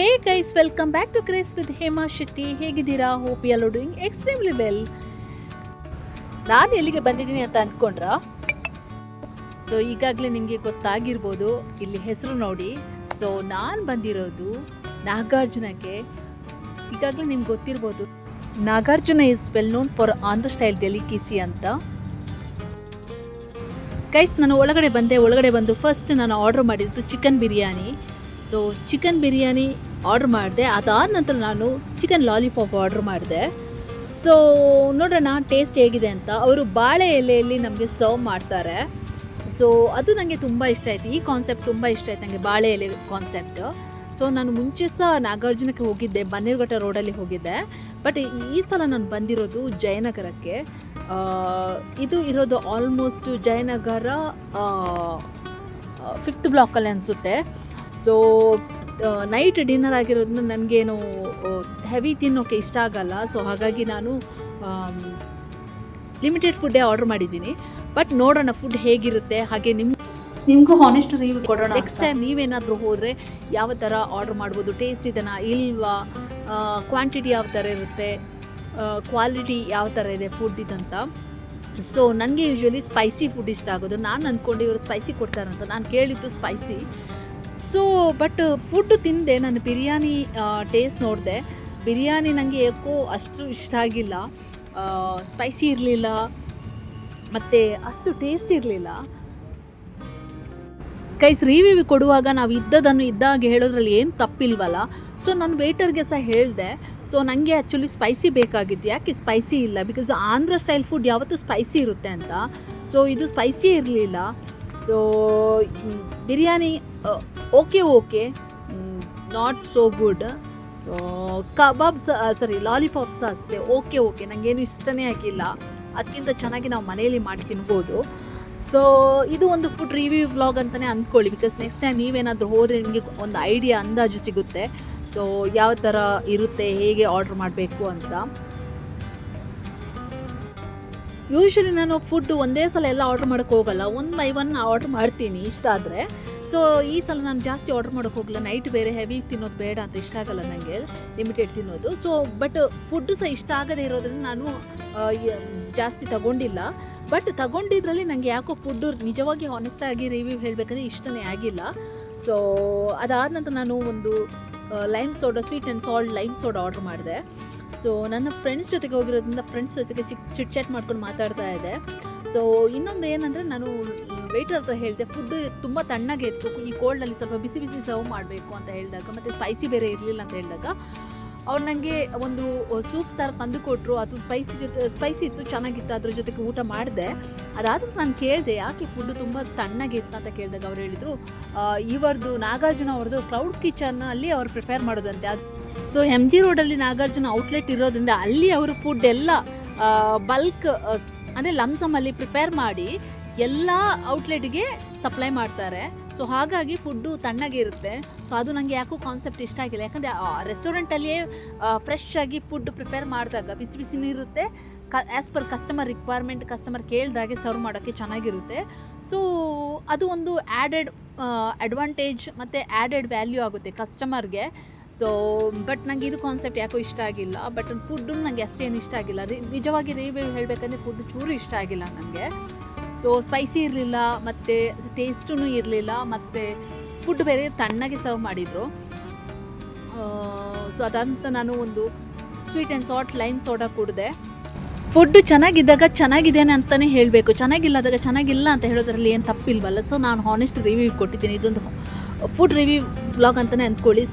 Hey guys, welcome back to craze with Hema Shetty. ಹೇಗಿದ್ದೀರಾ? Hope you are doing extremely well. ನಾನು ಎಲ್ಲಿಗೆ ಬಂದಿದ್ದೀನಿ ಅಂತ ಅಂದ್ಕೊಂಡ್ರಾ? ಸೊ ಈಗಾಗಲೇ ನಿಮಗೆ ಗೊತ್ತಾಗಿರ್ಬೋದು, ಇಲ್ಲಿ ಹೆಸರು ನೋಡಿ. ಸೊ ನಾನು ಬಂದಿರೋದು ನಾಗಾರ್ಜುನಕ್ಕೆ. ಈಗಾಗಲೇ ನಿಮ್ಗೆ ಗೊತ್ತಿರ್ಬೋದು, Nagarjuna is well known for Andhra style delicacy ಅಂತ. ಗೈಸ್, ನಾನು ಒಳಗಡೆ ಬಂದು ಫಸ್ಟ್ ನಾನು ಆರ್ಡರ್ ಮಾಡಿದ್ದು chicken biryani. So chicken biryani order ಮಾಡಿದೆ. ಅದಾದ ನಂತರ ನಾನು ಚಿಕನ್ ಲಾಲಿಪಾಪ್ ಆರ್ಡ್ರ್ ಮಾಡಿದೆ. ಸೊ ನೋಡೋಣ ಟೇಸ್ಟ್ ಹೇಗಿದೆ ಅಂತ. ಅವರು ಬಾಳೆ ಎಲೆಯಲ್ಲಿ ನಮಗೆ ಸರ್ವ್ ಮಾಡ್ತಾರೆ. ಸೊ ಅದು ನನಗೆ ತುಂಬ ಇಷ್ಟ ಆಯಿತು. ಈ ಕಾನ್ಸೆಪ್ಟ್ ತುಂಬ ಇಷ್ಟ ಆಯಿತು ನನಗೆ, ಬಾಳೆ ಎಲೆ ಕಾನ್ಸೆಪ್ಟ್. ಸೊ ನಾನು ಮುಂಚೆ ಸಹ ನಾಗಾರ್ಜುನಕ್ಕೆ ಹೋಗಿದ್ದೆ, ಬನ್ನೇರುಘಟ್ಟ ರೋಡಲ್ಲಿ ಹೋಗಿದ್ದೆ. ಬಟ್ ಈ ಸಲ ನಾನು ಬಂದಿರೋದು ಜಯನಗರಕ್ಕೆ. ಇದು ಇರೋದು ಆಲ್ಮೋಸ್ಟ್ ಜಯನಗರ 5th ಬ್ಲಾಕಲ್ಲಿ ಅನಿಸುತ್ತೆ. ಸೊ ನೈಟ್ ಡಿನ್ನರ್ ಆಗಿರೋದ್ರಿಂದ ನನಗೇನು ಹೆವಿ ತಿನ್ನೋಕ್ಕೆ ಇಷ್ಟ ಆಗಲ್ಲ. ಸೊ ಹಾಗಾಗಿ ನಾನು ಲಿಮಿಟೆಡ್ ಫುಡ್ಡೇ ಆರ್ಡ್ರ್ ಮಾಡಿದ್ದೀನಿ. ಬಟ್ ನೋಡೋಣ ಫುಡ್ ಹೇಗಿರುತ್ತೆ, ಹಾಗೆ ನಿಮಗೂ ಹಾನೆಸ್ಟ್ ರಿವ್ಯೂ ಕೊಡೋಣ. ನೆಕ್ಸ್ಟ್ ಟೈಮ್ ನೀವೇನಾದರೂ ಹೋದರೆ ಯಾವ ಥರ ಆರ್ಡ್ರ್ ಮಾಡ್ಬೋದು, ಟೇಸ್ಟ್ ಇದೆನಾ ಇಲ್ವಾ, ಕ್ವಾಂಟಿಟಿ ಯಾವ ಥರ ಇರುತ್ತೆ, ಕ್ವಾಲಿಟಿ ಯಾವ ಥರ ಇದೆ ಫುಡ್ ಇದಂತ. ಸೊ ನನಗೆ ಯೂಶ್ವಲಿ ಸ್ಪೈಸಿ ಫುಡ್ ಇಷ್ಟ ಆಗೋದು. ನಾನು ಅಂದ್ಕೊಂಡು ಇವರು ಸ್ಪೈಸಿ ಕೊಡ್ತಾರಂತ, ನಾನು ಕೇಳಿದ್ದು ಸ್ಪೈಸಿ. ಸೊ ಬಟ್ ಫುಡ್ ತಿಂದೆ, ನಾನು ಬಿರಿಯಾನಿ ಟೇಸ್ಟ್ ನೋಡಿದೆ. ಬಿರಿಯಾನಿ ನನಗೆ ಯಾಕೋ ಅಷ್ಟು ಇಷ್ಟ ಆಗಿಲ್ಲ. ಸ್ಪೈಸಿ ಇರಲಿಲ್ಲ ಮತ್ತು ಅಷ್ಟು ಟೇಸ್ಟ್ ಇರಲಿಲ್ಲ. ಗೈಸ್, ರಿವ್ಯೂ ಕೊಡುವಾಗ ನಾವು ಇದ್ದದನ್ನು ಇದ್ದಾಗೆ ಹೇಳೋದ್ರಲ್ಲಿ ಏನು ತಪ್ಪಿಲ್ವಲ್ಲ. ಸೊ ನಾನು ವೇಟರ್ಗೆ ಸಹ ಹೇಳಿದೆ. ಸೊ ನನಗೆ ಆ್ಯಕ್ಚುಲಿ ಸ್ಪೈಸಿ ಬೇಕಾಗಿತ್ತು. ಯಾಕೆ ಸ್ಪೈಸಿ ಇಲ್ಲ? ಬಿಕಾಸ್ ಆಂಧ್ರ ಸ್ಟೈಲ್ ಫುಡ್ ಯಾವತ್ತೂ ಸ್ಪೈಸಿ ಇರುತ್ತೆ ಅಂತ. ಸೊ ಇದು ಸ್ಪೈಸಿ ಇರಲಿಲ್ಲ. So biryani okay, not so good. Kebabs lollipops ಅಷ್ಟೇ ಓಕೆ, ನನಗೇನು ಇಷ್ಟನೇ ಆಗಿಲ್ಲ. ಅದಕ್ಕಿಂತ ಚೆನ್ನಾಗಿ ನಾವು ಮನೆಯಲ್ಲಿ ಮಾಡಿ ತಿನ್ಬೋದು. ಸೊ ಇದು ಒಂದು ಫುಡ್ ರಿವ್ಯೂ ವ್ಲಾಗ್ ಅಂತಲೇ ಅಂದ್ಕೊಳ್ಳಿ. ಬಿಕಾಸ್ ನೆಕ್ಸ್ಟ್ ಟೈಮ್ ನೀವೇನಾದರೂ ಹೋದರೆ ನಿಮಗೆ ಒಂದು ಐಡಿಯಾ, ಅಂದಾಜು ಸಿಗುತ್ತೆ. ಸೊ ಯಾವ ಥರ ಇರುತ್ತೆ, ಹೇಗೆ ಆರ್ಡ್ರ್ ಮಾಡಬೇಕು ಅಂತ. ಯೂಶ್ವಲಿ ನಾನು ಫುಡ್ ಒಂದೇ ಸಲ ಎಲ್ಲ ಆರ್ಡ್ರ್ ಮಾಡೋಕ್ಕೆ ಹೋಗಲ್ಲ, 1 by 1 ಆರ್ಡ್ರ್ ಮಾಡ್ತೀನಿ ಇಷ್ಟ ಆದರೆ. ಸೊ ಈ ಸಲ ನಾನು ಜಾಸ್ತಿ ಆರ್ಡ್ರ್ ಮಾಡೋಕ್ಕೆ ಹೋಗಲ್ಲ. ನೈಟ್ ಬೇರೆ ಹೆವಿ ತಿನ್ನೋದು ಬೇಡ ಅಂತ, ಇಷ್ಟ ಆಗಲ್ಲ ನನಗೆ ಲಿಮಿಟೆಡ್ ತಿನ್ನೋದು. ಸೊ ಬಟ್ ಫುಡ್ಡು ಸಹ ಇಷ್ಟ ಆಗದೇ ಇರೋದ್ರಿಂದ ನಾನು ಜಾಸ್ತಿ ತಗೊಂಡಿಲ್ಲ. ಬಟ್ ತಗೊಂಡಿದ್ರಲ್ಲಿ ನನಗೆ ಯಾಕೋ ಫುಡ್ಡು ನಿಜವಾಗಿ ಹಾನೆಸ್ಟಾಗಿ ರಿವ್ಯೂ ಹೇಳಬೇಕಂದ್ರೆ ಇಷ್ಟನೇ ಆಗಿಲ್ಲ. ಸೊ ಅದಾದ ನಂತರ ನಾನು ಒಂದು lime soda, sweet and salt lime soda order ಮಾಡಿದೆ. ಸೊ ನನ್ನ ಫ್ರೆಂಡ್ಸ್ ಜೊತೆಗೆ ಹೋಗಿರೋದ್ರಿಂದ ಫ್ರೆಂಡ್ಸ್ ಜೊತೆಗೆ ಚಿಟ್ ಚಾಟ್ ಮಾಡ್ಕೊಂಡು ಮಾತಾಡ್ತಾ ಇದ್ದೆ. ಸೊ ಇನ್ನೊಂದು ಏನಂದರೆ, ನಾನು ವೇಟರ್ ಹತ್ರ ಹೇಳಿದೆ ಫುಡ್ಡು ತುಂಬ ತಣ್ಣಗೆ ಇತ್ತು, ಈ ಕೋಲ್ಡಲ್ಲಿ ಸ್ವಲ್ಪ ಬಿಸಿ ಬಿಸಿ ಸರ್ವ್ ಮಾಡಬೇಕು ಅಂತ ಹೇಳಿದಾಗ, ಮತ್ತು ಸ್ಪೈಸಿ ಬೇರೆ ಇರಲಿಲ್ಲ ಅಂತ ಹೇಳಿದಾಗ ಅವ್ರು ನನಗೆ ಒಂದು ಸೂಪ್ ಥರ ತಂದು ಕೊಟ್ಟರು. ಅದು ಸ್ಪೈಸಿ ಇತ್ತು, ಚೆನ್ನಾಗಿತ್ತು. ಅದ್ರ ಜೊತೆಗೆ ಊಟ ಮಾಡಿದೆ. ಅದಾದರೂ ನಾನು ಕೇಳಿದೆ ಯಾಕೆ ಫುಡ್ಡು ತುಂಬ ತಣ್ಣಗಿತ್ತು ಅಂತ ಕೇಳಿದಾಗ ಅವ್ರು ಹೇಳಿದರು, ಇವರದು ನಾಗಾರ್ಜುನ ಅವ್ರದ್ದು ಕ್ಲೌಡ್ ಕಿಚನಲ್ಲಿ ಅವ್ರು ಪ್ರಿಪೇರ್ ಮಾಡೋದಂತೆ. ಅದು ಸೊ MG ರೋಡಲ್ಲಿ ನಾಗಾರ್ಜುನ ಔಟ್ಲೆಟ್ ಇರೋದ್ರಿಂದ ಅಲ್ಲಿ ಅವರು ಫುಡ್ ಎಲ್ಲ ಬಲ್ಕ್ ಅಂದರೆ ಲಮ್ಸಮಲ್ಲಿ ಪ್ರಿಪೇರ್ ಮಾಡಿ ಎಲ್ಲ ಔಟ್ಲೆಟ್ಗೆ ಸಪ್ಲೈ ಮಾಡ್ತಾರೆ. ಸೊ ಹಾಗಾಗಿ ಫುಡ್ಡು ತಣ್ಣಗೆ ಇರುತ್ತೆ. ಸೊ ಅದು ನನಗೆ ಯಾಕೋ ಕಾನ್ಸೆಪ್ಟ್ ಇಷ್ಟ ಆಗಿಲ್ಲ. ಯಾಕಂದರೆ ರೆಸ್ಟೋರೆಂಟಲ್ಲಿಯೇ ಫ್ರೆಶ್ ಆಗಿ ಫುಡ್ ಪ್ರಿಪೇರ್ ಮಾಡಿದಾಗ ಬಿಸಿ ಬಿಸಿನೂ ಇರುತ್ತೆ, as per customer requirement, customer ಕೇಳಿದಾಗೆ ಸರ್ವ್ ಮಾಡೋಕ್ಕೆ ಚೆನ್ನಾಗಿರುತ್ತೆ. ಸೊ ಅದು ಒಂದು ಆ್ಯಡೆಡ್ ಅಡ್ವಾಂಟೇಜ್ ಮತ್ತು ಆ್ಯಡೆಡ್ ವ್ಯಾಲ್ಯೂ ಆಗುತ್ತೆ ಕಸ್ಟಮರ್ಗೆ. ಸೊ ಬಟ್ ನನಗೆ ಇದು ಕಾನ್ಸೆಪ್ಟ್ ಯಾಕೋ ಇಷ್ಟ ಆಗಿಲ್ಲ. ಬಟ್ ಫುಡ್ಡು ನನಗೆ ಅಷ್ಟೇನು ಇಷ್ಟ ಆಗಿಲ್ಲ. ನಿಜವಾಗಿ ರಿವ್ಯೂ ಹೇಳಬೇಕಂದ್ರೆ ಫುಡ್ಡು ಚೂರು ಇಷ್ಟ ಆಗಿಲ್ಲ ನನಗೆ. ಸೊ ಸ್ಪೈಸಿ ಇರಲಿಲ್ಲ, ಮತ್ತು ಟೇಸ್ಟೂ ಇರಲಿಲ್ಲ, ಮತ್ತು ಫುಡ್ ಬೇರೆ ತಣ್ಣಗೆ ಸರ್ವ್ ಮಾಡಿದರು. ಸೊ ಅದಂತ ನಾನು ಒಂದು sweet and salt lime soda ಕುಡಿದೆ. ಫುಡ್ಡು ಚೆನ್ನಾಗಿದ್ದಾಗ ಚೆನ್ನಾಗಿದ್ದೇನೆ ಅಂತಲೇ ಹೇಳಬೇಕು, ಚೆನ್ನಾಗಿಲ್ಲದಾಗ ಚೆನ್ನಾಗಿಲ್ಲ ಅಂತ ಹೇಳೋದ್ರಲ್ಲಿ ಏನು ತಪ್ಪಿಲ್ವಲ್ಲ. ಸೊ ನಾನು ಹಾನೆಸ್ಟ್ ರಿವ್ಯೂ ಕೊಟ್ಟಿದ್ದೀನಿ. ಇದೊಂದು ಫುಡ್ ರಿವ್ಯೂ ಬ್ಲಾಗ್ ಅಂತಲೇ ಅಂದ್ಕೊಳ್ಳಿ.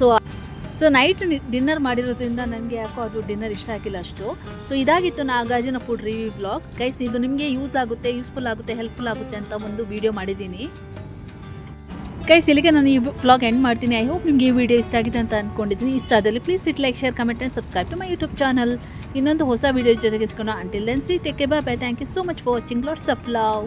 ಸೊ ನೈಟ್ ಡಿನ್ನರ್ ಮಾಡಿರೋದ್ರಿಂದ ನನಗೆ ಯಾಕೋ ಅದು ಡಿನ್ನರ್ ಇಷ್ಟ ಆಗಿಲ್ಲ ಅಷ್ಟು. ಸೊ ಇದಾಗಿತ್ತು Nagarjuna food review blog. Guys, ಇದು ನಿಮಗೆ ಯೂಸ್ಫುಲ್ ಆಗುತ್ತೆ, ಹೆಲ್ಪ್ಫುಲ್ ಆಗುತ್ತೆ ಅಂತ ಒಂದು ವಿಡಿಯೋ ಮಾಡಿದ್ದೀನಿ. ಗೈಸ್, ಇಲ್ಲಿಗೆ ನಾನು ಈ ಬ್ಲಾಗ್ ಎಂಡ್ ಮಾಡ್ತೀನಿ. ಐ ಹೋಪ್ ನಿಮಗೆ ಈ ವಿಡಿಯೋ ಇಷ್ಟ ಆಗಿದೆ ಅಂತ ಅಂದ್ಕೊಂಡಿದ್ದೀನಿ. ಇಷ್ಟ ಆದಲ್ಲಿ please it like, share, comment and subscribe to my YouTube channel. ಇನ್ನೊಂದು ಹೊಸ ವಿಡಿಯೋ ಜೊತೆಗೆ ಸಿಗೋಣ. Until then see take care, bye. Thank you so much for watching. Lots of love.